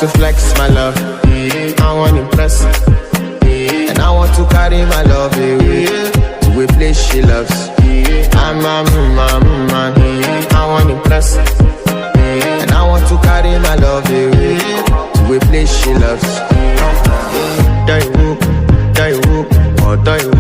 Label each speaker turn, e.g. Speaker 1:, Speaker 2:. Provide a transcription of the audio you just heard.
Speaker 1: to flex my love, I want impress, and I want to carry my love away to a place she loves. I'm a man, I want impress, and I want to carry my love away to a place she loves. Die whoop, oh die whoop.